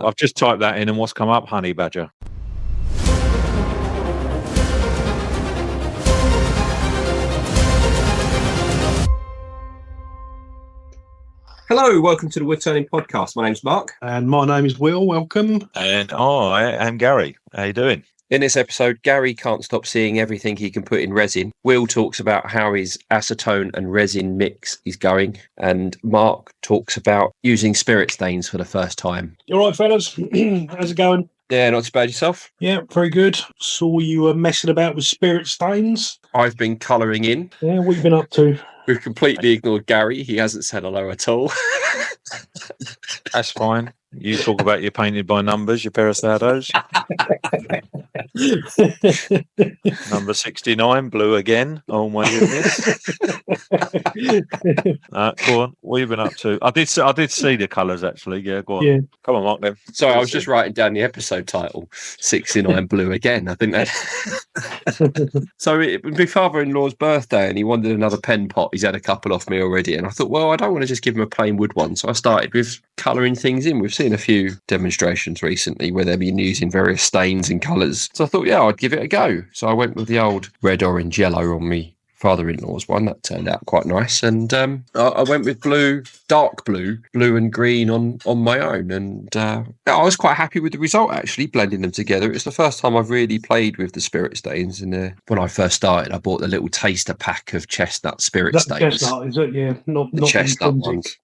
I've just typed that in and what's come up? Honey badger. Hello, welcome to the Woodturning podcast. My name's Mark. And my name is Will. Welcome. And I am Gary. How you doing? In this episode, Gary can't stop seeing everything he can put in resin. Will talks about how his acetone and resin mix is going. And Mark talks about using spirit stains for the first time. You all right, fellas? How's it going? Yeah, not too bad. Yourself? Yeah, very good. Saw you were messing about with spirit stains. I've been colouring in. Yeah, what have you been up to? We've completely ignored Gary. He hasn't said hello at all. That's fine. You talk about your painted by numbers, your pair of shadows. Number 69, blue again. Oh my goodness. Go on. What have you been up to? I did see the colours actually. Yeah, go on. Yeah. Come on, Mark. Then. Sorry, I was just writing down the episode title. 69 blue again. I think that. So it was my father-in-law's birthday, and he wanted another pen pot. He's had a couple off me already, and I thought, well, I don't want to just give him a plain wood one. So I started with colouring things in. We've seen a few demonstrations recently where they've been using various stains and colours. So I thought, yeah, I'd give it a go. So I went with the old red, orange, yellow on me father-in-law's one. That turned out quite nice. And I went with blue, dark blue and green on my own. And I was quite happy with the result, actually, blending them together. It's the first time I've really played with the spirit stains. And when I first started, I bought the little taster pack of chestnut spirit stains. Chestnut, is it? Yeah. Not chestnut ones.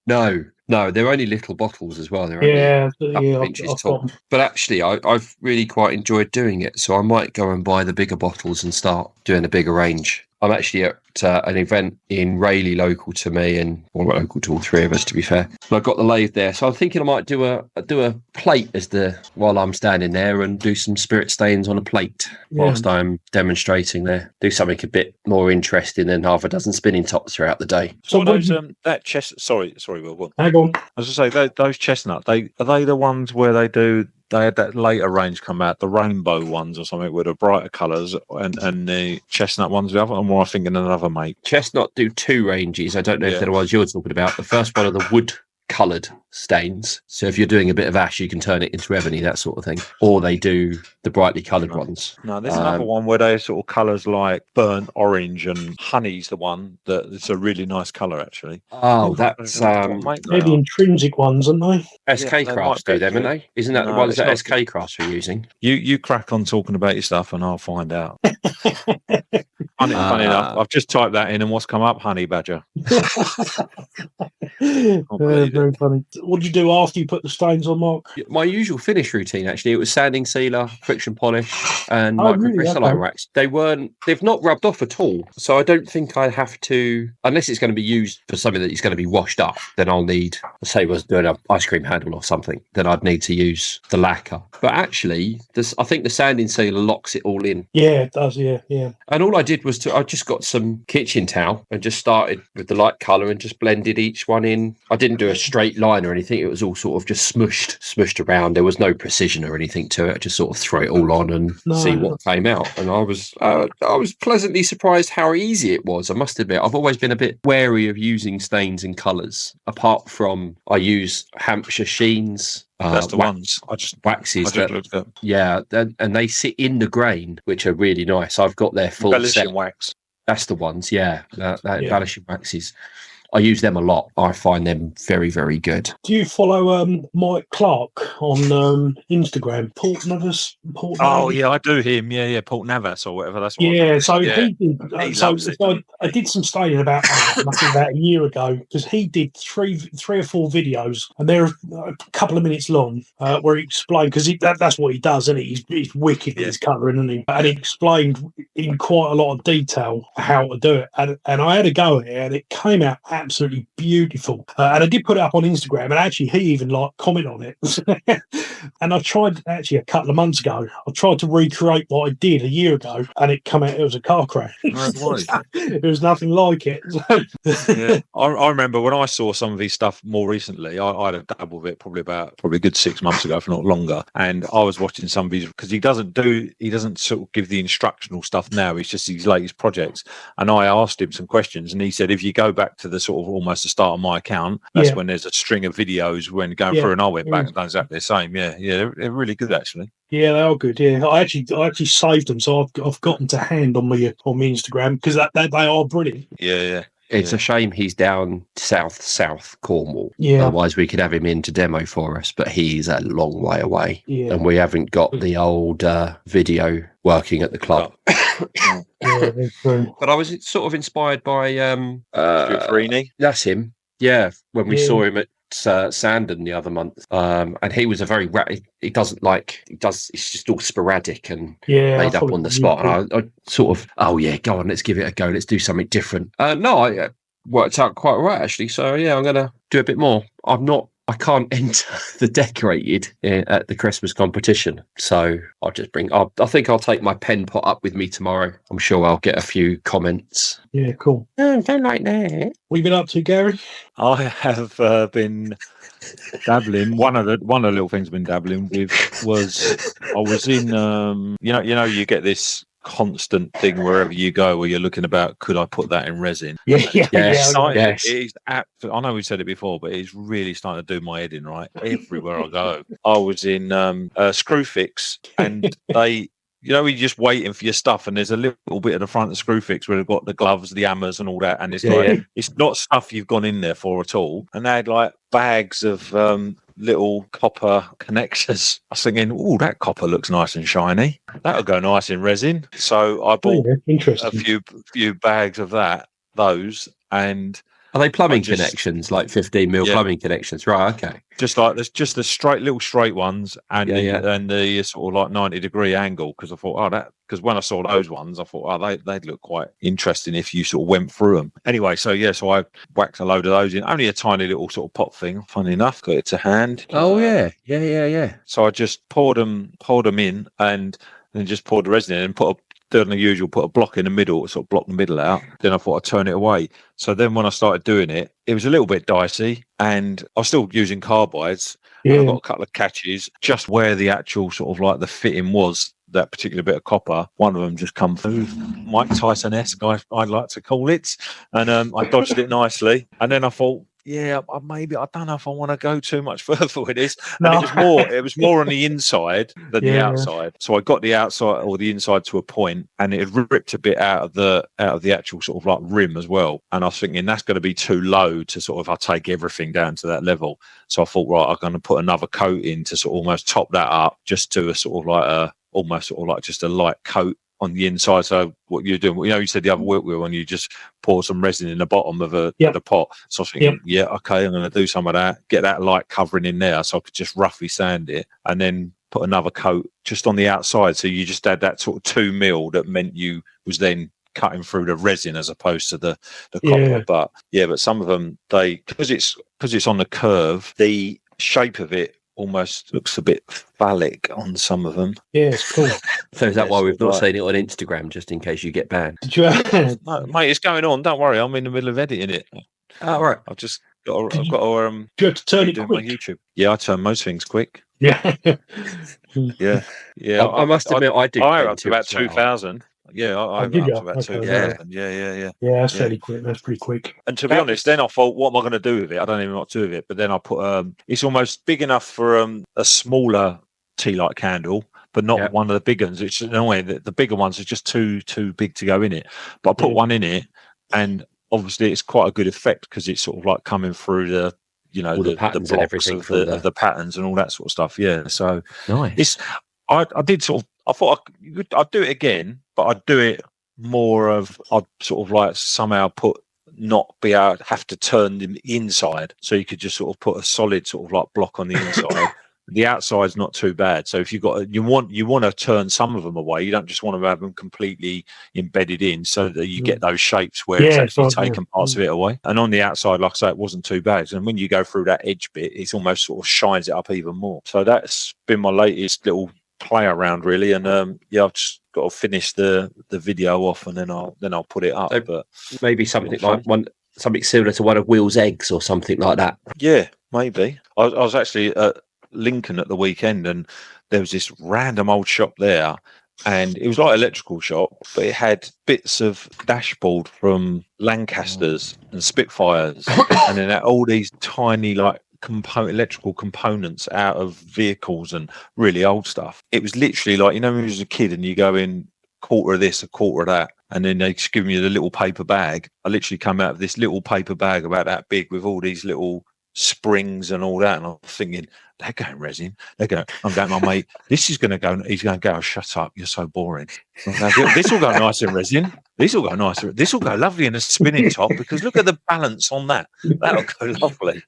No, they're only little bottles as well. They're only a couple inches tall. But actually, I've really quite enjoyed doing it. So I might go and buy the bigger bottles and start doing a bigger range. I'm actually at an event in Rayleigh, local to me, and local to all three of us, to be fair. But I've got the lathe there, so I'm thinking I might do a plate while I'm standing there and do some spirit stains on a plate whilst I'm demonstrating there. Do something a bit more interesting than half a dozen spinning tops throughout the day. So those that chest. Sorry, Will. Go on. Hang on. I was going to say those chestnut. Are they the ones where they had that later range come out, the rainbow ones or something with the brighter colours, and the chestnut ones the other? Or am I thinking another make? Chestnut do two ranges. I don't know if they're the ones you're talking about. The first one are the wood coloured stains. So if you're doing a bit of ash, you can turn it into ebony, that sort of thing. Or they do the brightly coloured ones. No, there's another one where they sort of colours like burnt orange, and honey's the one that it's a really nice colour actually. Oh, that's they're the intrinsic ones, aren't they? SK Crafts do them, aren't they? Isn't that the ones that SK Crafts are using? You crack on talking about your stuff and I'll find out. Funny enough, I've just typed that in and what's come up? Honey badger. Very funny. What did you do after you put the stains on, Mark? My usual finish routine, actually. It was sanding sealer, friction polish, and microcrystalline wax. They've not rubbed off at all. So I don't think I have to, unless it's going to be used for something that is going to be washed up, then I'll need, say I was doing an ice cream handle or something, then I'd need to use the lacquer. But actually, I think the sanding sealer locks it all in. Yeah, it does, yeah. And all I did was I just got some kitchen towel and just started with the light colour and just blended each one in. I didn't do a straight line or anything. It was all sort of just smushed around. There was no precision or anything to it. I just sort of throw it all on and see what came out. And I was pleasantly surprised how easy it was. I must admit, I've always been a bit wary of using stains and colours. Apart from, I use Hampshire Sheens. That's the ones. Waxes. And they sit in the grain, which are really nice. I've got their full set. Wax. That's the ones, embellishing waxes. I use them a lot. I find them very, very good. Do you follow Mike Clark on Instagram? Port Navas? Oh, yeah, I do him. Yeah, Port Navas or whatever. That's what he did. I did some staining about a year ago because he did three or four videos, and they're a couple of minutes long, where he explained, because that's what he does, isn't he? He's wicked with his colouring, isn't he? And he explained in quite a lot of detail how to do it. And I had a go at it, and it came out absolutely beautiful. And I did put it up on Instagram, and actually he even commented on it. And I tried actually a couple of months ago. I tried to recreate what I did a year ago, and it came out. It was a car crash. It was nothing like it. I remember when I saw some of his stuff more recently. I had a dabble with it probably a good 6 months ago, if not longer. And I was watching some of his, because he doesn't sort of give the instructional stuff now. It's just his latest projects. And I asked him some questions, and he said, if you go back to the sort of almost the start of my account, that's when there's a string of videos when going through, and I went back and done exactly the same. Yeah. they're really good actually. Yeah, they are good. Yeah, I actually saved them, so I've got them to hand on my Instagram because they are brilliant. Yeah. It's a shame he's down south Cornwall. Yeah. Otherwise, we could have him in to demo for us, but he's a long way away. Yeah. And we haven't got the old video working at the club. Yeah, that's true. But I was sort of inspired by Freeney. That's him. Yeah, when we Yeah. saw him at Sandon the other month, and he was a very he doesn't like it's just all sporadic and made up on the spot. And I sort of, oh yeah, go on, let's give it a go, let's do something different. No, I worked out quite right actually. So yeah, I'm gonna do a bit more. I can't enter the decorated at the Christmas competition, so I'll just I think I'll take my pen pot up with me tomorrow. I'm sure I'll get a few comments. Yeah, cool. Oh, don't like that. What have you been up to, Gary? I have been dabbling. One of the little things I've been dabbling with was I was in you get this constant thing wherever you go where you're looking about, could I put that in resin? Yes. I know we've said it before, but it's really starting to do my head in, right? Everywhere I go. I was in Screwfix, and they, you're just waiting for your stuff, and there's a little bit at the front of Screwfix where they've got the gloves, the hammers and all that, and it's it's not stuff you've gone in there for at all. And they had like bags of little copper connectors. I was thinking, oh, that copper looks nice and shiny. That'll go nice in resin. So I bought a few bags of those, and are they plumbing connections, like 15 mil plumbing connections? Right, okay. Just like there's just the straight ones, and the sort of like 90-degree angle. Because I thought, because when I saw those ones, I thought, they'd look quite interesting if you sort of went through them. Anyway, so I whacked a load of those in. Only a tiny little sort of pot thing. Funny enough, got it to hand. Oh yeah. So I just poured them in, and then just poured the resin in and put a block in the middle to sort of block the middle out. Then I thought I'd turn it away. So then when I started doing it, it was a little bit dicey, and I was still using carbides. Yeah. I got a couple of catches just where the actual sort of like the fitting was, that particular bit of copper. One of them just come through, Mike Tyson-esque, I'd like to call it. And I dodged it nicely. And then I thought, maybe I don't know if I want to go too much further with this. And it was more on the inside than the outside. So I got the outside or the inside to a point, and it had ripped a bit out of the actual sort of like rim as well. And I was thinking that's going to be too low to sort of, I'll take everything down to that level. So I thought, right, I'm going to put another coat in to sort of almost top that up, just to a sort of like almost sort of like just a light coat on the inside. So what you're doing, you said the other work wheel, and you just pour some resin in the bottom of the pot. So I was thinking, okay, I'm going to do some of that, get that light covering in there, so I could just roughly sand it, and then put another coat just on the outside. So you just had that sort of 2 mil that meant you was then cutting through the resin as opposed to the copper. But some of them, because it's on the curve, the shape of it almost looks a bit phallic on some of them. Yeah, it's cool. So is that why we've not seen it on Instagram, just in case you get banned? Did you? No, mate, it's going on. Don't worry, I'm in the middle of editing it. Oh, right. I've just got to. Do you have to turn it quick? My YouTube. Yeah, I turn most things quick. Yeah. Yeah. I must admit, I do. I up to about 2,000. Yeah, I up to about 2,000. Yeah, that's fairly quick. That's pretty quick. And to be honest, then I thought, what am I going to do with it? I don't even know what to do with it. But then I put it's almost big enough for a smaller tea light candle, but not one of the big ones. It's annoying that the bigger ones are just too big to go in it. But I put one in it, and obviously it's quite a good effect because it's sort of like coming through the patterns the and everything of the patterns and all that sort of stuff. Yeah, so nice. I did sort of. I thought I'd do it again, but I'd do it more of. I'd sort of like somehow not be able to have to turn them inside, so you could just sort of put a solid sort of like block on the inside. The outside's not too bad. So if you want to turn some of them away, you don't just want to have them completely embedded in, so that you get those shapes where it's actually taken parts of it away. And on the outside, like I say, it wasn't too bad. And when you go through that edge bit, it's almost sort of shines it up even more. So that's been my latest little play around, really. And I've just got to finish the video off, and then I'll put it up. So but maybe something like something similar to one of Will's eggs or something like that. Yeah, maybe. I was actually at Lincoln at the weekend, and there was this random old shop there, and it was like an electrical shop, but it had bits of dashboard from Lancasters and Spitfires, and then all these tiny like electrical components out of vehicles and really old stuff. It was literally like, you know, when you was a kid and you go in, quarter of this, a quarter of that, and then they just give you the little paper bag. I literally come out of this little paper bag about that big with all these little springs and all that, and I'm thinking, they're going resin. I'm going, my mate, this is going to go. He's going to go, oh, shut up, you're so boring. This will go nice in resin. This will go nicer. This will go lovely in a spinning top, because look at the balance on that. That'll go lovely.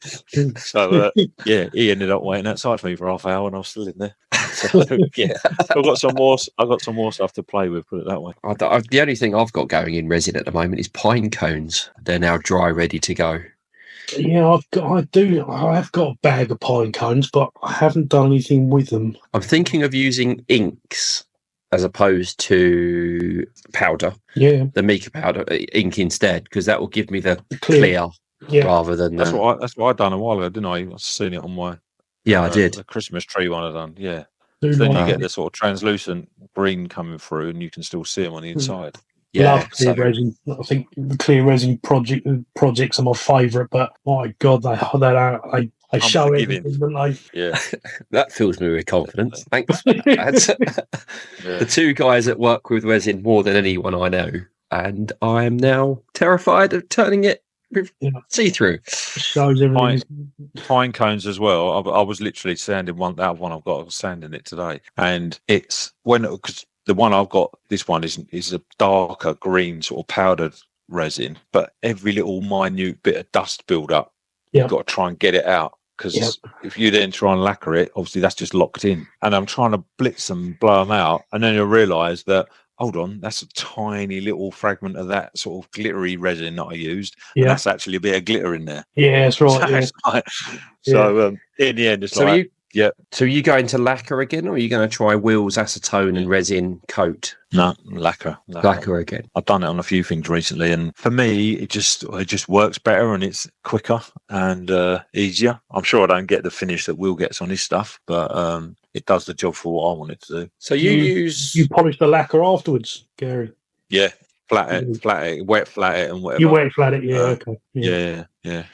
So yeah, he ended up waiting outside for me for half an hour, and I was still in there. So yeah, I've got some more stuff to play with. Put it that way. The only thing I've got going in resin at the moment is pine cones. They're now dry, ready to go. Yeah, I have got a bag of pine cones, but I haven't done anything with them. I'm thinking of using inks as opposed to powder. Yeah, the mica powder ink instead, because that will give me the clear rather than that's what I done a while ago, didn't I? I've seen it on my I did the Christmas tree one I done. Yeah, so then you get the sort of translucent green coming through, and you can still see them on the inside. Love clear resin. I think the clear resin projects are my favourite, but my God, they show everything, don't they? Yeah, that fills me with confidence. Thanks for that. The two guys that work with resin more than anyone I know, and I am now terrified of turning it see-through. Shows everything. Pine cones as well. I was literally sanding one I've got. I was sanding it today, and it's because the one I've got, this one is a darker green sort of powdered resin, but every little minute bit of dust build up, you've got to try and get it out, because if you then try and lacquer it, obviously that's just locked in. And I'm trying to blitz them, blow them out, and then you realise that, hold on, that's a tiny little fragment of that sort of glittery resin that I used, and that's actually a bit of glitter in there. Yeah, that's right. So in the end, it's like... So are you going to lacquer again, or are you going to try wheels, acetone and resin coat? No, lacquer again. I've done it on a few things recently, and for me, it just works better, and it's quicker and easier. I'm sure I don't get the finish that Will gets on his stuff, but it does the job for what I want it to do. So you polish the lacquer afterwards, Gary? Yeah. Flat it, wet flat it, and whatever. You wet flat it, okay. Yeah.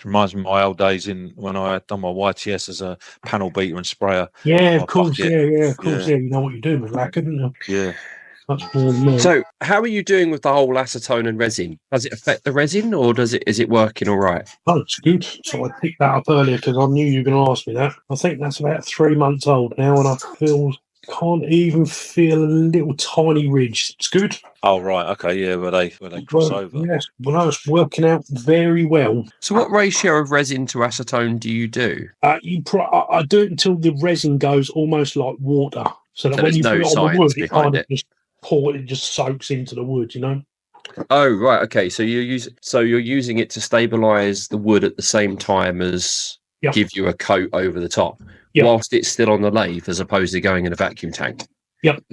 Reminds me of my old days when I had done my YTS as a panel beater and sprayer. Yeah, of course. Of course. Yeah, you know what you're doing with lacquer, don't you? Yeah. So, how are you doing with the whole acetone and resin? Does it affect the resin, or is it working all right? Oh, it's good. So I picked that up earlier because I knew you were going to ask me that. I think that's about 3 months old now, and I can't even feel a little tiny ridge. It's good. Oh right, okay, yeah. Where they cross over? Yes, well, it's working out very well. So, what ratio of resin to acetone do you do? I do it until the resin goes almost like water, so that when you put it on the wood, it kind of just it just soaks into the wood. You know. Oh right, okay. So you're using it to stabilise the wood at the same time as give you a coat over the top. Whilst it's still on the lathe, as opposed to going in a vacuum tank. Yep.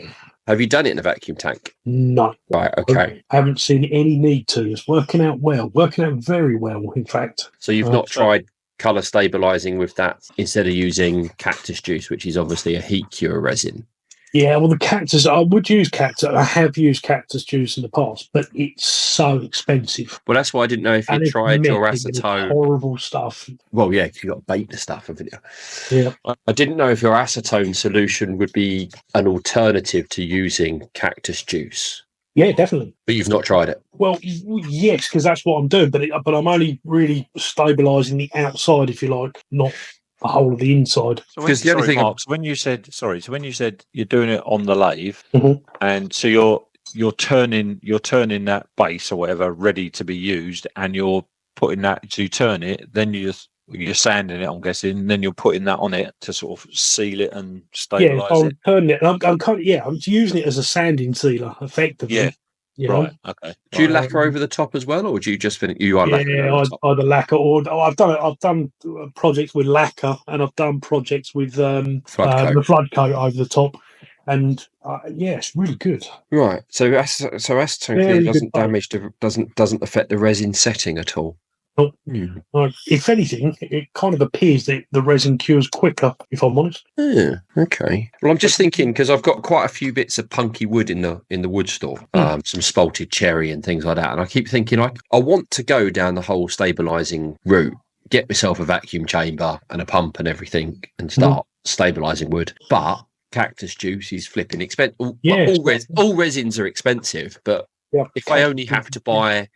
Have you done it in a vacuum tank? No. Right, okay. I haven't seen any need to. It's working out very well, in fact. So you've not tried colour stabilising with that instead of using cactus juice, which is obviously a heat cure resin? Yeah, well, the cactus, I would use cactus. I have used cactus juice in the past, but it's so expensive. Well, that's why I didn't know if you tried your acetone. Horrible stuff. Well, yeah, because you've got to bait the stuff, haven't you? Yeah. I didn't know if your acetone solution would be an alternative to using cactus juice. Yeah, definitely. But you've not tried it? Well, yes, because that's what I'm doing, but I'm only really stabilising the outside, if you like, not the whole of the inside. Because the only thing, Mark, when you said you're doing it on the lathe, and so you're turning that base or whatever ready to be used, and you're putting that to turn it, then you're sanding it, I'm guessing, and then you're putting that on it to sort of seal it and stabilise it. Yeah, I'm turning it. I'm using it as a sanding sealer, effectively. Yeah. Right. Okay. Do you lacquer over the top as well, or do you just finish? Either lacquer or I've done projects with lacquer, and I've done projects with the flood coat over the top, and it's really good. Right. So acetone doesn't affect the resin setting at all. If anything, it kind of appears that the resin cures quicker, if I'm honest. Yeah, okay. Well, I'm just thinking, because I've got quite a few bits of punky wood in the wood store, some spalted cherry and things like that, and I keep thinking I want to go down the whole stabilising route, get myself a vacuum chamber and a pump and everything and start stabilizing wood. But cactus juice is flipping expensive. All resins are expensive, but if I only have to buy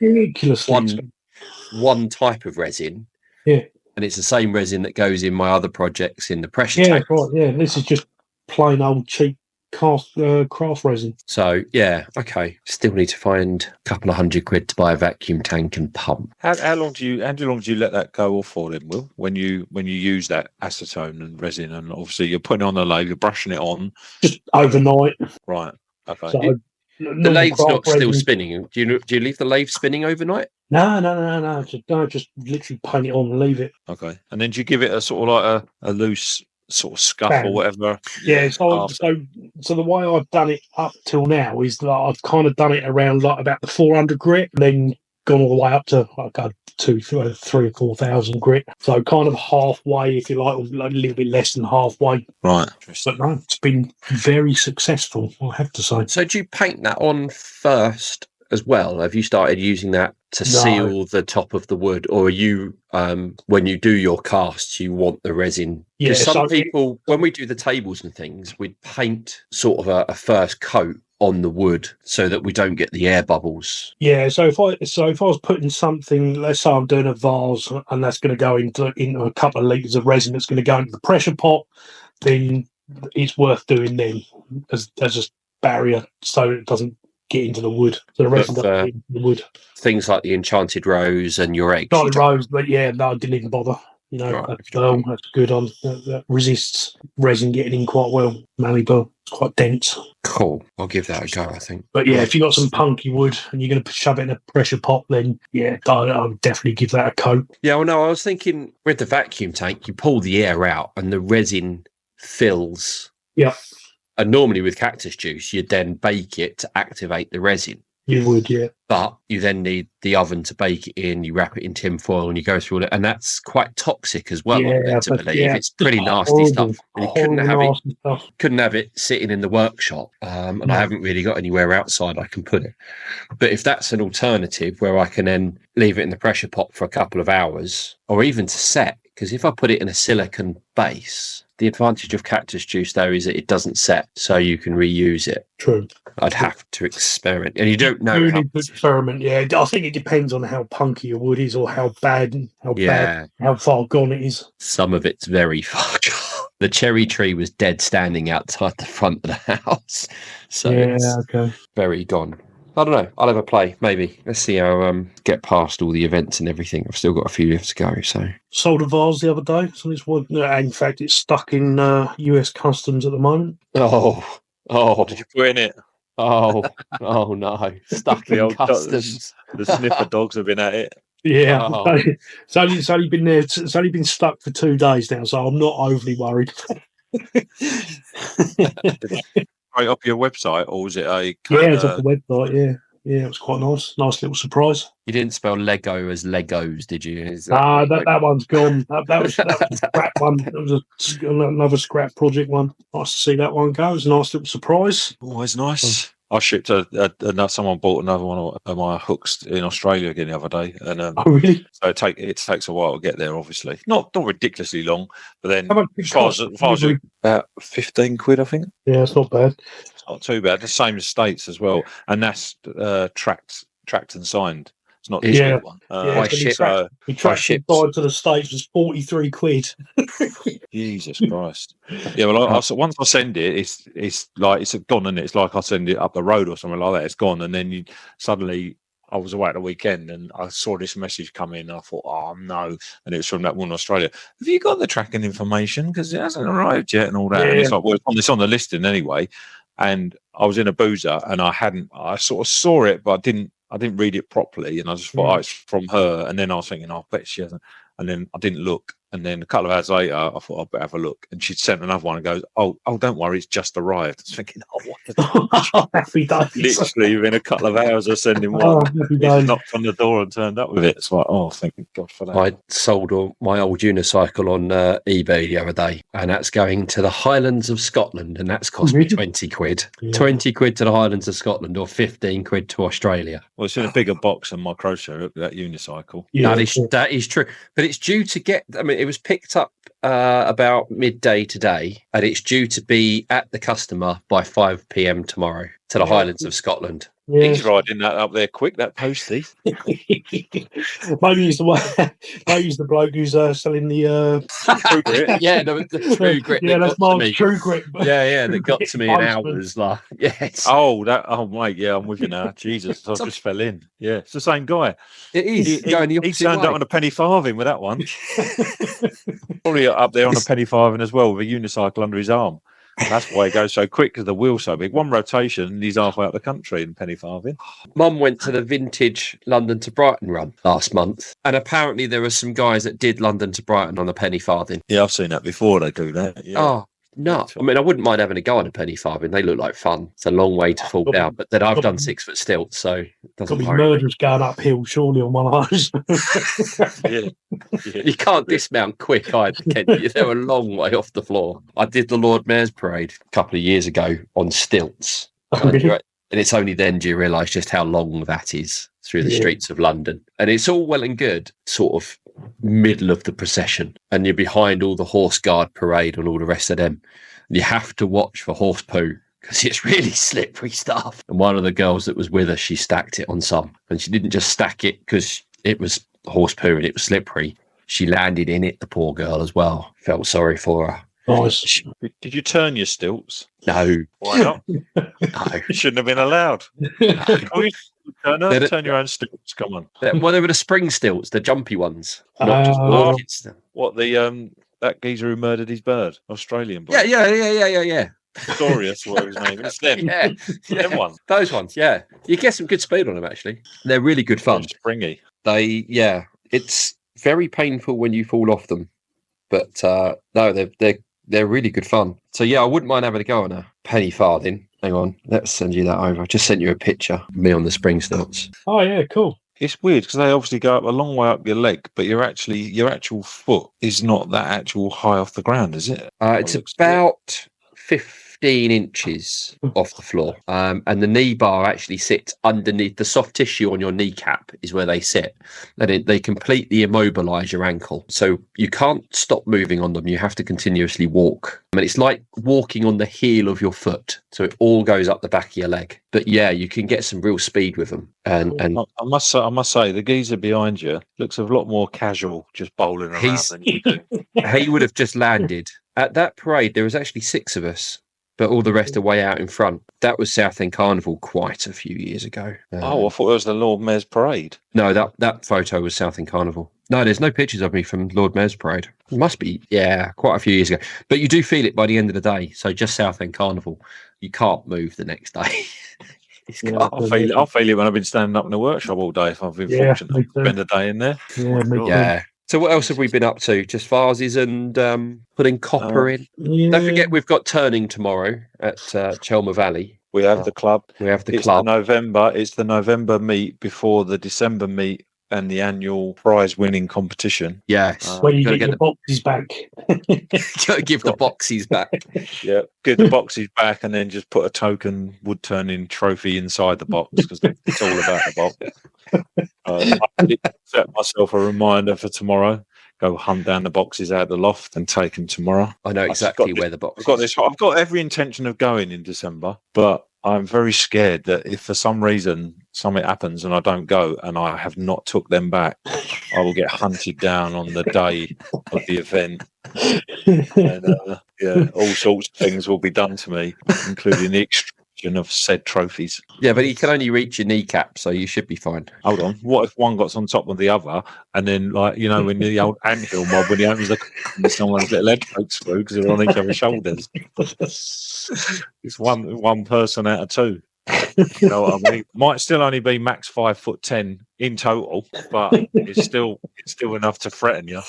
one type of resin, and it's the same resin that goes in my other projects in the pressure tank. This is just plain old cheap craft resin. So okay. Still need to find a couple of £100 to buy a vacuum tank and pump. How long do you let that go off for then, Will? When you use that acetone and resin, and obviously you're putting it on the lathe, you're brushing it on just overnight. Right. Okay. So, the lathe's not still spinning. Do you leave the lathe spinning overnight? No. Just literally paint it on and leave it. Okay. And then do you give it a sort of like a loose sort of scuff or whatever? Yeah. So the way I've done it up till now is that I've kind of done it around like about the 400 grit, and then gone all the way up to like 3,000 or 4,000 grit. So kind of halfway, if you like, or a little bit less than halfway. Right. But no, it's been very successful, I have to say. So do you paint that on first as well? Have you started using that to seal the top of the wood, or are you when you do your casts you want the resin? Because some people, when we do the tables and things, we paint sort of a first coat on the wood so that we don't get the air bubbles. Yeah, so if I was putting something, let's say I'm doing a vase and that's going to go into a couple of litres of resin that's going to go into the pressure pot, then it's worth doing then as a barrier so it doesn't get into the wood. So the resin doesn't get into the wood. Things like the enchanted rose and your eggs. Enchanted rose, but I didn't even bother. That's good on. That resists resin getting in quite well. Malleable, it's quite dense. Cool. I'll give that a go, I think. But if you've got some punky wood and you're going to shove it in a pressure pot, then I would definitely give that a coat. Yeah, well, no, I was thinking with the vacuum tank, you pull the air out and the resin fills. Yeah. And normally with cactus juice, you'd then bake it to activate the resin. You would, yeah. But you then need the oven to bake it in. You wrap it in tin foil and you go through all it. And that's quite toxic as well, I'm led to believe. It's pretty nasty stuff. And you couldn't have it sitting in the workshop. And I haven't really got anywhere outside I can put it. But if that's an alternative where I can then leave it in the pressure pot for a couple of hours, or even to set, because if I put it in a silicon base, the advantage of cactus juice, though, is that it doesn't set, so you can reuse it. True. I'd have to experiment, and you don't know. You need to experiment. Yeah, I think it depends on how punky your wood is, or how far gone it is. Some of it's very far gone. The cherry tree was dead standing outside the front of the house, so it's very gone. I don't know. I'll have a play, maybe. Let's see how get past all the events and everything. I've still got a few left to go. So sold a vase the other day. So this one, in fact, it's stuck in US Customs at the moment. Oh! Did you put in it? Oh no! Stuck in Customs. The sniffer dogs have been at it. Yeah, it's only been there. It's only been stuck for 2 days now, so I'm not overly worried. Right up your website, or was it a? It's off the website. Yeah, it was quite nice little surprise. You didn't spell Lego as Legos, did you? That one's gone. That was a scrap one. That was another scrap project one. Nice to see that one go. It was a nice little surprise. Always nice. I shipped someone bought another one of my hooks in Australia again the other day, and oh really? So it takes a while to get there. Obviously, not ridiculously long, but then as far as about £15, I think. Yeah, it's not bad. It's not too bad. The same as States as well, and that's tracked and signed. It's not the one. I shipped to the States was £43. Jesus Christ! Yeah, well, once I send it, it's like it's gone, and it's like I send it up the road or something like that. It's gone, and then suddenly I was away at the weekend, and I saw this message come in. And I thought, oh no! And it was from that one in Australia. Have you got the tracking information? Because it hasn't arrived yet, and all that. Yeah. And it's like, well, it's on the listing anyway. And I was in a boozer, and I sort of saw it, but I didn't read it properly, and I just thought it's from her. And then I was thinking, I bet she hasn't. And then I didn't look, And then a couple of hours later, I thought I'd better have a look. And she'd sent another one and goes, oh, don't worry, it's just arrived. I was thinking, what the happy days. Literally within a couple of hours of sending one, he just knocked on the door and turned up with it. It's like, thank God for that. I sold my old unicycle on eBay the other day, and that's going to the Highlands of Scotland, and that's cost me 20 quid. Yeah. 20 quid to the Highlands of Scotland, or 15 quid to Australia. Well, it's in a bigger box than my crochet, that unicycle. Yeah, that is true. But it's due to get, it was picked up about midday today, and it's due to be at the customer by 5 p.m. tomorrow to the Highlands of Scotland. Yeah. He's riding that up there quick, that postie. Maybe he's the bloke who's selling the True Grit. Yeah, the True Grit. Yeah, that's Mark's True Grit. Yeah, that got to me in hours. Like, yes. Oh, mate, yeah, I'm with you now. Jesus, I just fell in. Yeah, it's the same guy. It is. He turned up on a penny farthing with that one. Probably up there on a penny farthing as well with a unicycle under his arm. That's why he goes so quick, because the wheel's so big. One rotation and he's halfway up the country in penny farthing. Mum went to the vintage London to Brighton run last month, and apparently there were some guys that did London to Brighton on a penny farthing. Yeah, I've seen that before. They do that. Yeah. Oh, no. I mean, I wouldn't mind having a go on a penny farthing. They look like fun. It's a long way to fall down, but then I've done 6 foot stilts, so it doesn't worry. Murderers going uphill, surely, on one of those. Yeah. You can't dismount quick either, can you? They're a long way off the floor. I did the Lord Mayor's Parade a couple of years ago on stilts. And it's only then do you realise just how long that is through the streets of London. And it's all well and good, sort of middle of the procession, and you're behind all the horse guard parade and all the rest of them. And you have to watch for horse poo, because it's really slippery stuff. And one of the girls that was with us, she stacked it on some. And she didn't just stack it because it was horse poo and it was slippery. She landed in it, the poor girl, as well. Felt sorry for her. Nice. Did you turn your stilts? No. Why not? No. You shouldn't have been allowed. Turn your own stilts. Come on. Well, they were the spring stilts, the jumpy ones. Not just walking. What, that geezer who murdered his bird? Australian bird? Yeah. Glorious, whatever his name is. It's them. Them ones. Those ones, yeah. You get some good speed on them, actually. They're really good fun. Springy. It's very painful when you fall off them. But no, they're really good fun. So yeah, I wouldn't mind having a go on a penny farthing. Hang on, let's send you that over. I just sent you a picture of me on the spring stilts. Oh yeah, cool. It's weird because they obviously go up a long way up your leg, but your actual foot is not that actual high off the ground, is it? It's about 15 inches off the floor, and the knee bar actually sits underneath the soft tissue on your kneecap is where they sit, and they completely immobilize your ankle, so you can't stop moving on them. You have to continuously walk. I mean, it's like walking on the heel of your foot, so it all goes up the back of your leg. But yeah, you can get some real speed with them. And I must say the geezer behind you looks a lot more casual, just bowling around than you do. He would have just landed at that parade. There was actually 6 of us, but all the rest are way out in front. That was Southend Carnival quite a few years ago. I thought it was the Lord Mayor's Parade. No, that photo was Southend Carnival. No, there's no pictures of me from Lord Mayor's Parade. It must be, quite a few years ago. But you do feel it by the end of the day. So just Southend Carnival. You can't move the next day. I'll feel it when I've been standing up in the workshop all day if I've been fortunate to spend a day in there. Yeah. So what else have we been up to? Just vases and putting copper in. Yeah. Don't forget we've got turning tomorrow at Chelmer Valley. We have the club. Club. It's the November meet before the December meet and the annual prize winning competition. Yes. Where you get the boxes back. Gotta give the boxes back. Yeah, give the boxes back and then just put a token wood-turning trophy inside the box because it's all about the box. I set myself a reminder for tomorrow. Go hunt down the boxes out of the loft and take them tomorrow. I know exactly where the box is. I've got every intention of going in December, but I'm very scared that if for some reason something happens and I don't go and I have not took them back, I will get hunted down on the day of the event. And, all sorts of things will be done to me, including the extraction of said trophies. Yeah, but you can only reach your kneecap, so you should be fine. Hold on. What if one got on top of the other and then, like, when the old anthill mob, when he opens someone's little head pokes through because they're on each other's shoulders? It's one person out of 2. You know what I mean? Might still only be max 5'10" in total, but it's still enough to threaten you.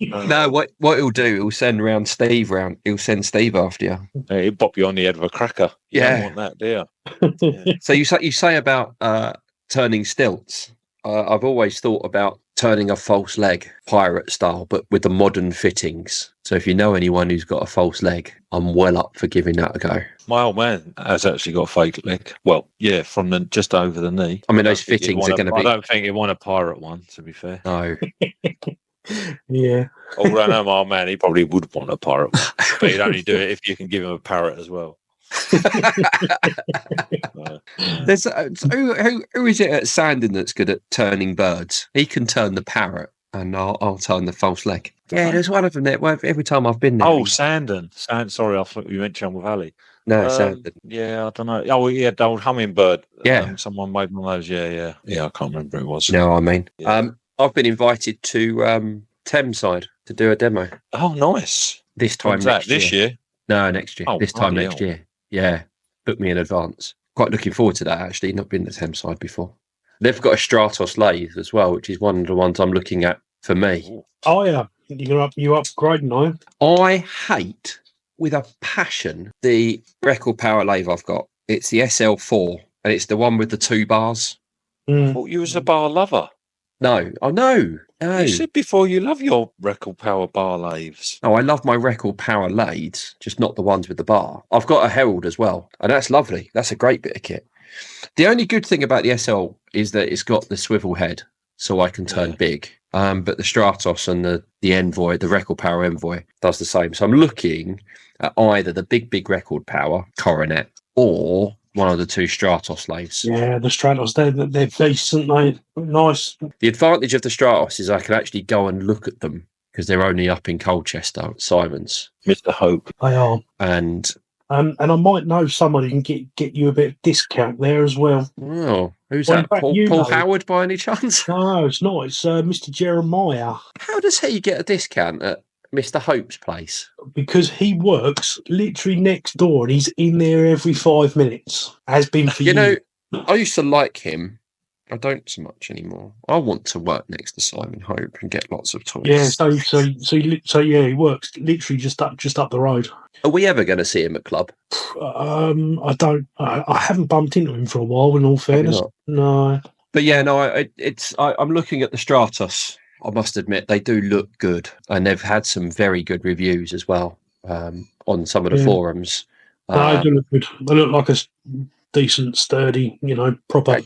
No, what he'll do, he'll send Steve after you. He'll pop you on the head of a cracker. You Yeah. don't want that, do you? Yeah. So you say about turning stilts. I've always thought about turning a false leg pirate style, but with the modern fittings. So if you know anyone who's got a false leg, I'm well up for giving that a go. My old man has actually got a fake leg. Well, yeah, from just over the knee. I mean, those fittings are going to be... I don't think he'd want a pirate one, to be fair. No. Yeah. Although I know my old man, he probably would want a pirate one. But he'd only do it if you can give him a parrot as well. There's who is it at Sandon that's good at turning birds? He can turn the parrot, and I'll turn the false leg. Yeah, there's one of them there. Every time I've been there. Oh, Sandon. Sorry, I thought you meant Chelmsford Valley. No, Sandon. Yeah, I don't know. Oh, yeah, the old hummingbird. Yeah, someone made one of those. Yeah. I can't remember who it was. No, I mean, yeah. I've been invited to Thameside to do a demo. Oh, nice. This time next year. This year? No, next year. Oh, this time next year. Yeah, book me in advance. Quite looking forward to that, actually. Not been to Thameside before. They've got a Stratos lathe as well, which is one of the ones I'm looking at for me. Oh, yeah. You upgrading, I hate, with a passion, the record power lathe I've got. It's the SL4, and it's the one with the 2 bars. I thought you was a bar lover. No. Oh, no. You said before you love your record power bar lathes. Oh, I love my record power lathes, just not the ones with the bar. I've got a Herald as well, and that's lovely. That's a great bit of kit. The only good thing about the SL is that it's got the swivel head, so I can turn big. But the Stratos and the Envoy, the record power Envoy, does the same. So I'm looking at either the big record power Coronet or one of the 2 Stratos lathes. Yeah, the Stratos, they're decent, mate. Nice. The advantage of the Stratos is I can actually go and look at them because they're only up in Colchester at Simon's. Mr. Hope. They are. And I might know somebody who can get you a bit of discount there as well. Oh, who's that? Paul Howard by any chance? No, it's not. It's Mr. Jeremiah. How does he get a discount at Mr. Hope's place? Because he works literally next door and he's in there every 5 minutes. Has been for years. You know, I used to like him. I don't so much anymore. I want to work next to Simon Hope and get lots of toys. Yeah, so yeah, he works literally just up the road. Are we ever going to see him at club? I haven't bumped into him for a while. In all fairness, no. But yeah, no. I'm looking at the Stratos. I must admit they do look good, and they've had some very good reviews as well on some of the forums. They do look good. They look like a decent, sturdy, proper.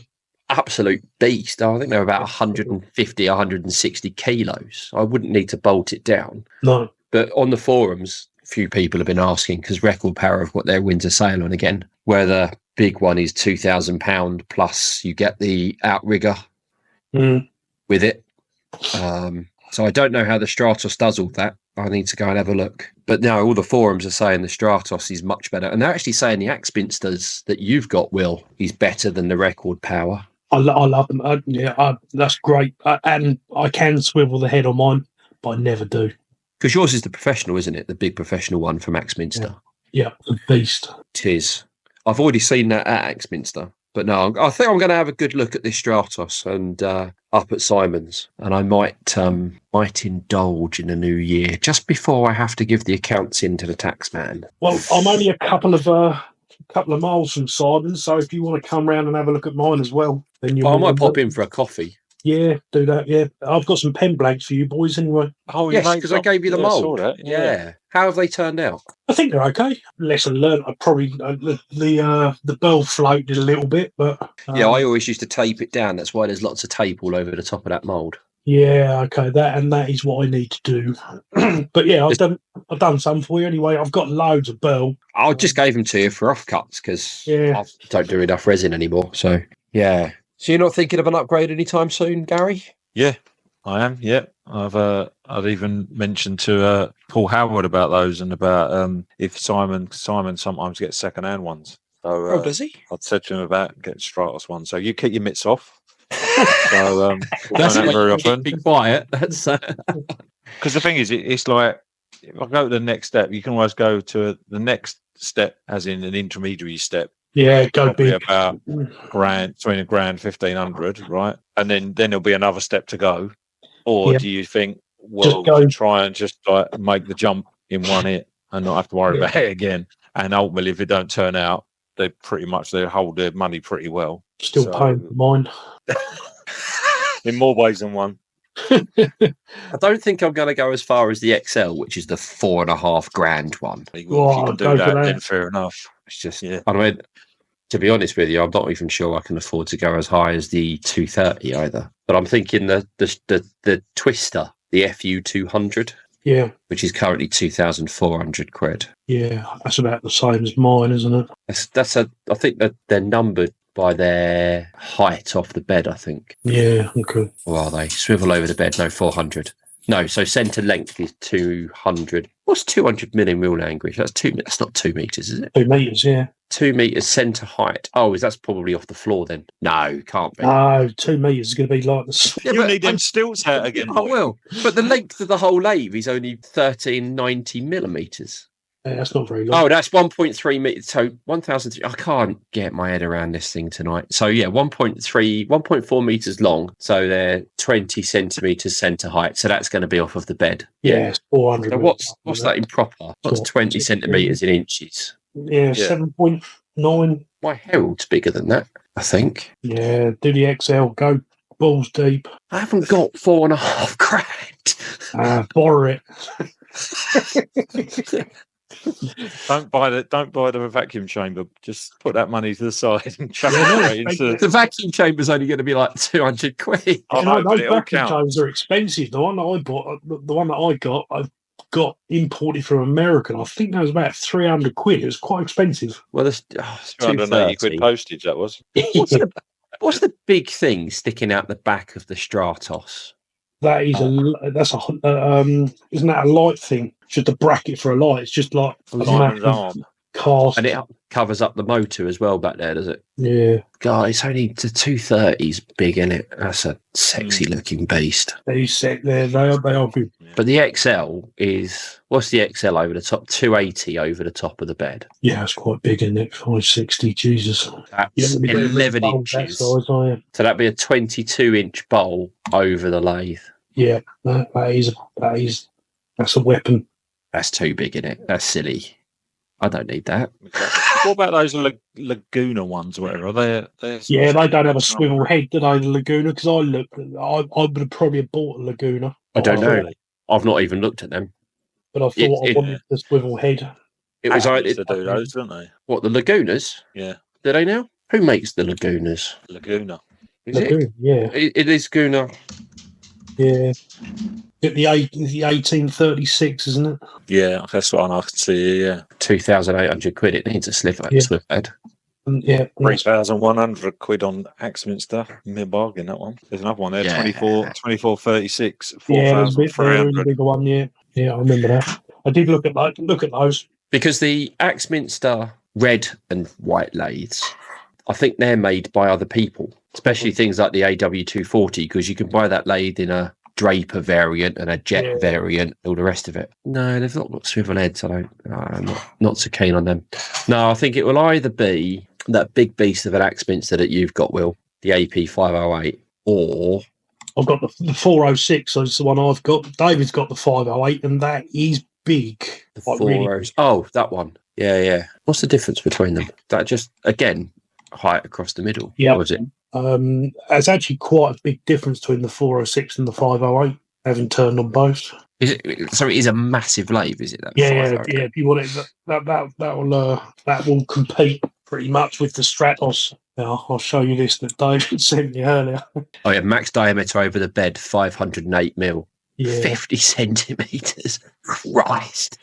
Absolute beast. I think they're about 150, 160 kilos. I wouldn't need to bolt it down. No. But on the forums, a few people have been asking, because Record Power have got their winter sale on again, where the big one is £2,000 plus you get the outrigger with it. So I don't know how the Stratos does all that. I need to go and have a look. But no, all the forums are saying the Stratos is much better. And they're actually saying the Axminsters that you've got, Will, is better than the Record Power. I love them. That's great. And I can swivel the head on mine, but I never do. Because yours is the professional, isn't it? The big professional one from Axminster. Yeah, the beast. It is. I've already seen that at Axminster. But no, I think I'm going to have a good look at this Stratos and up at Simon's. And I might indulge in the new year just before I have to give the accounts in to the tax man. Well, I'm only a couple of miles from Simon's, so if you want to come round and have a look at mine as well, then I might pop in for a coffee. Yeah, do that. Yeah, I've got some pen blanks for you boys anyway. Oh, yes, because I gave you the mould. Yeah. How have they turned out? I think they're okay. Lesson learned. I probably the bell floated a little bit, but I always used to tape it down. That's why there's lots of tape all over the top of that mould. Yeah, okay, that is what I need to do. But yeah, I've done some for you anyway. I've got loads of bell. I just gave them to you for offcuts because I don't do enough resin anymore. So yeah. So you're not thinking of an upgrade anytime soon, Gary? Yeah, I am. Yeah, I've even mentioned to Paul Howard about those and about if Simon sometimes gets second-hand ones. So, does he? I'd said to him about getting Stratos one. So you keep your mitts off. So that's not very often. Be quiet. That's because the thing is, it's like if I go to the next step, you can always go to the next step, as in an intermediary step. Yeah, go probably big. about grand, between £1,000, 1,500, right? And then there'll be another step to go. Or do you think, well, try and just like make the jump in one hit and not have to worry about it again? And ultimately, if it don't turn out, they hold their money pretty well. Still paying for mine. In more ways than one. I don't think I'm going to go as far as the XL, which is the $4,500 one. Well, if you can do that, then fair enough. It's just, I mean, to be honest with you, I'm not even sure I can afford to go as high as the 230 either. But I'm thinking the Twister, the FU 200. Yeah. Which is currently £2,400. Yeah, that's about the same as mine, isn't it? I think that they're numbered by their height off the bed, I think. Yeah, okay. Or are they? Swivel over the bed, no, 400. No, so centre length is 200. What's 200 million real language? That's not 2 metres, is it? 2 metres, yeah. 2 metres centre height. Oh, that's probably off the floor then. No, can't be. No, 2 metres is going to be like this. Yeah, you need them stilts out again. I will. But the length of the whole lathe is only 1390 millimetres. Yeah, that's not very long. Oh, that's 1.3 meters. So 1,000. I can't get my head around this thing tonight. So yeah, 1.4 meters long. So they're 20 centimeters center height. So that's going to be off of the bed. Yeah, it's 400. So what's that in proper? What's 20 centimeters in inches? Yeah, 7.9. My Herald's bigger than that, I think. Yeah, do the XL. Go balls deep. I haven't got $4,500. Borrow it. Don't buy the vacuum chamber. Just put that money to the side and chuck it into the vacuum chamber's only going to be like £200. Those vacuum chambers are expensive. The one that I bought, the one that I got imported from America. I think that was about £300. It was quite expensive. Well, there's £280 postage. That was. What's the big thing sticking out the back of the Stratos? That is isn't that a light thing? Just a bracket for a light. It's just like a arm. Cast. And it covers up the motor as well back there, does it? Yeah. God, it's only the 230's big, isn't it? That's a sexy looking beast. They are good. But the XL is, what's the XL over the top? 280 over the top of the bed. Yeah, it's quite big, isn't it? 560, Jesus. That's 11 inches. So that'd be a 22-inch bowl over the lathe. Yeah, that's a weapon. That's too big, isn't it? That's silly. I don't need that. What about those Laguna ones or whatever? They're they don't have a swivel head, do they, the Laguna? Because I would have probably bought a Laguna. I don't know. I've not even looked at them. But I thought I wanted the swivel head. It was to do those, don't they? What, the Lagunas? Yeah. Do they now? Who makes the Lagunas? Laguna. Is it? Yeah. It is Guna. Yeah. The 1836, isn't it? Yeah, that's what I can see. Yeah, £2,800. It needs a swivel head. Yeah, £3,100 on Axminster. Mere bargain, that one. There's another one there. 2436. 4,300. Bigger one. Yeah, I remember that. I did look at those because the Axminster red and white lathes, I think they're made by other people, especially things like the AW240, because you can buy that lathe in a Draper variant and a jet variant, all the rest of it. No, they've not got swivel heads. I'm not so keen on them. No, I think it will either be that big beast of an Axminster that you've got, Will, the AP 508, or I've got the 406. So it's the one I've got. David's got the 508, and that is big. The 406. Oh, that one. Yeah. What's the difference between them? That just again height across the middle. Yeah. Was it? There's actually quite a big difference between the 406 and the 508, having turned on both. Is it, so it is a massive lathe, is it? That yeah. If you want it, that will compete pretty much with the Stratos. Now, I'll show you this that David sent me earlier. Oh yeah, max diameter over the bed 508 mil, 50 centimeters. Christ.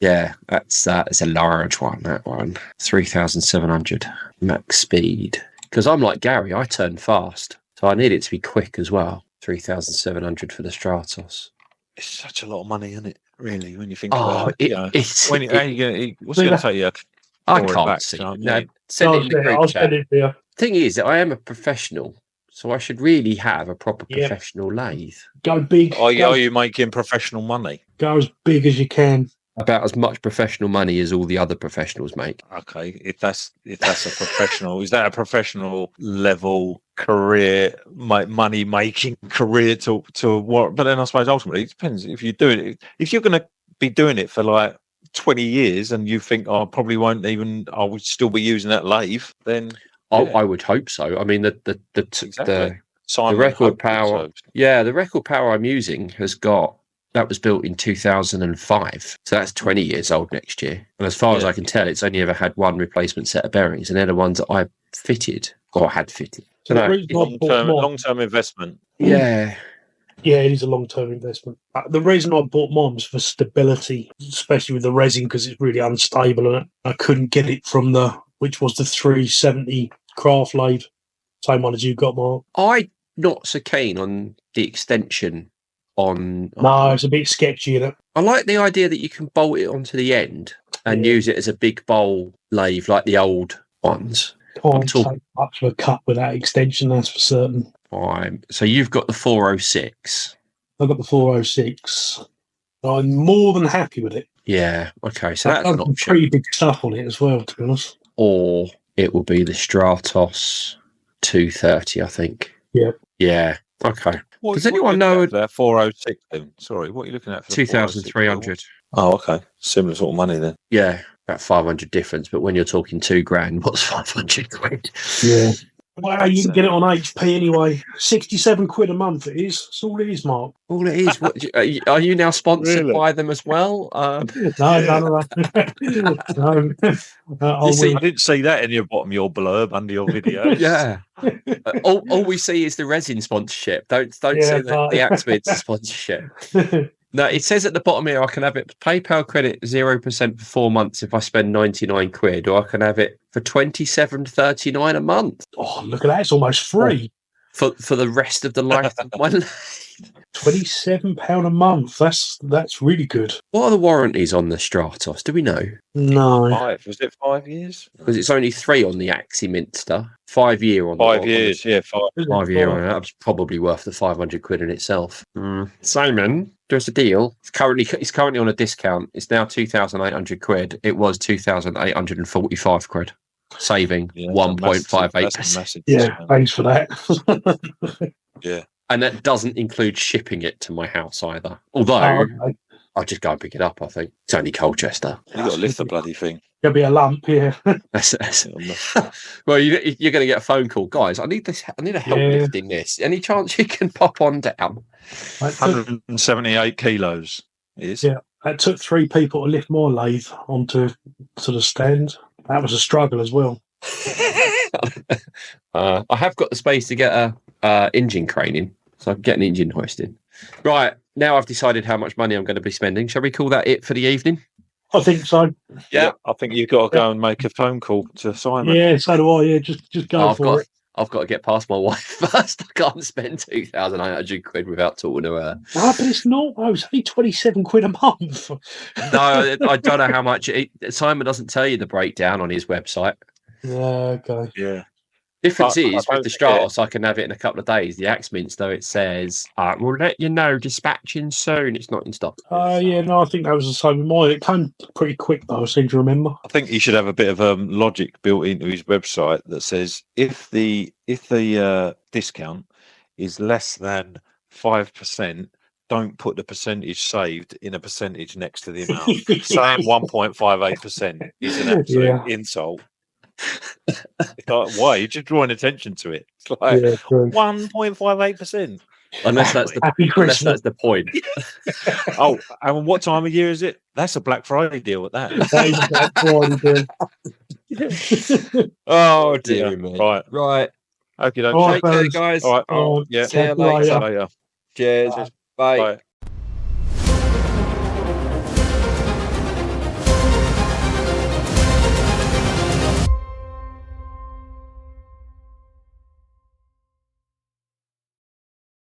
Yeah, that's a large one. That one, 3,700 max speed. Because I'm like Gary, I turn fast, so I need it to be quick as well. 3,700 for the Stratos. It's such a lot of money, isn't it? Really, when you think about it. What's it going to take you? I can't see. No, send it in the group chat. The thing is, I am a professional, so I should really have a proper professional lathe. Go big. Are you making professional money? Go as big as you can. about as much professional money as all the other professionals make. Okay, if that's a professional, is that a professional level career, money making career to what? But then I suppose ultimately it depends. If you're doing it, if you're going to be doing it for like 20 years and you think I probably won't even, I would still be using that lathe, then I would hope so. I mean, the record power, so. the record power I'm using that was built in 2005, so that's 20 years old next year. And as far as I can tell, it's only ever had one replacement set of bearings, and they're the ones that I fitted or had fitted. So long-term investment. Yeah. Yeah, it is a long-term investment. The reason I bought mine was for stability, especially with the resin, because it's really unstable, and I couldn't get it from which was the 370 craft lathe, same one as you got, Mark. I'm not so keen on the extension on. No, it's a bit sketchy, isn't it? I like the idea that you can bolt it onto the end and use it as a big bowl lathe like the old ones. Can't take much of a cut with that extension, that's for certain. Fine. So you've got the 406. I've got the 406. I'm more than happy with it. Yeah. Okay. So that's some pretty big stuff on it as well, to be honest. Or it will be the Stratos 230, I think. Yeah. Yeah. Okay. Does anyone know that 406? Then sorry, what are you looking at? For 2,300. Oh, okay. Similar sort of money then. Yeah, about 500 difference. But when you're talking £2,000, what's 500 quid? Yeah. Well, you can get it on HP anyway. 67 quid a month it is. That's all it is, Mark. All it is. What, are you now sponsored by them as well? No. I didn't see that in your bottom of your blurb under your video. Yeah. all we see is the resin sponsorship. Don't see the Axmids sponsorship. No, it says at the bottom here, I can have it PayPal credit 0% for 4 months if I spend 99 quid, or I can have it for $27.39 a month. Oh, look at that. It's almost free. For the rest of the life of my life. £27 a month. That's really good. What are the warranties on the Stratos? Do we know? No. 5. Was it 5 years? Because it's only 3 on the Aximinster. 5 year on 5 years, 5 year on that was probably worth the 500 quid in itself. Simon, there's a deal. It's currently on a discount. It's now 2,800 quid. It was 2,845 quid. Saving 1.58%. Yeah, thanks for that. Yeah. And that doesn't include shipping it to my house either. Although I'll just go and pick it up, I think. It's only Colchester. You've got to lift the bloody thing. There'll be a lump, yeah. Well, you're going to get a phone call. Guys, I need a help lifting this. Any chance you can pop on down? 178 kilos it is. Yeah, it took 3 people to lift my lathe onto the stand. That was a struggle as well. I have got the space to get a engine crane in, so I can get an engine hoisted. Right, now I've decided how much money I'm going to be spending. Shall we call that it for the evening? I think so. Yeah, I think you've got to go and make a phone call to Simon. Yeah, so do I. Yeah, just go for it. I've got to get past my wife first. I can't spend 2,800 quid without talking to her. No, but it's not. It's only 27 quid a month. No, I don't know how much. Simon doesn't tell you the breakdown on his website. Yeah, okay. Yeah. Difference is with the Stratos, I can have it in a couple of days. The Axminster, though, it says, we'll let you know, dispatching soon. It's not in stock. Yeah, no, I think that was the same with mine. It came pretty quick, though, I seem to remember. I think he should have a bit of logic built into his website that says if the discount is less than 5%, don't put the percentage saved in a percentage next to the amount. Saying 1.58% is an absolute insult. It's like, why? You're just drawing attention to it. It's like 1.58%. Unless that's the point. Oh, and what time of year is it? That's a Black Friday deal at that. Oh dear me. Right. Okay, take care, guys. All right. Yeah. See you later. Later. Cheers. Bye.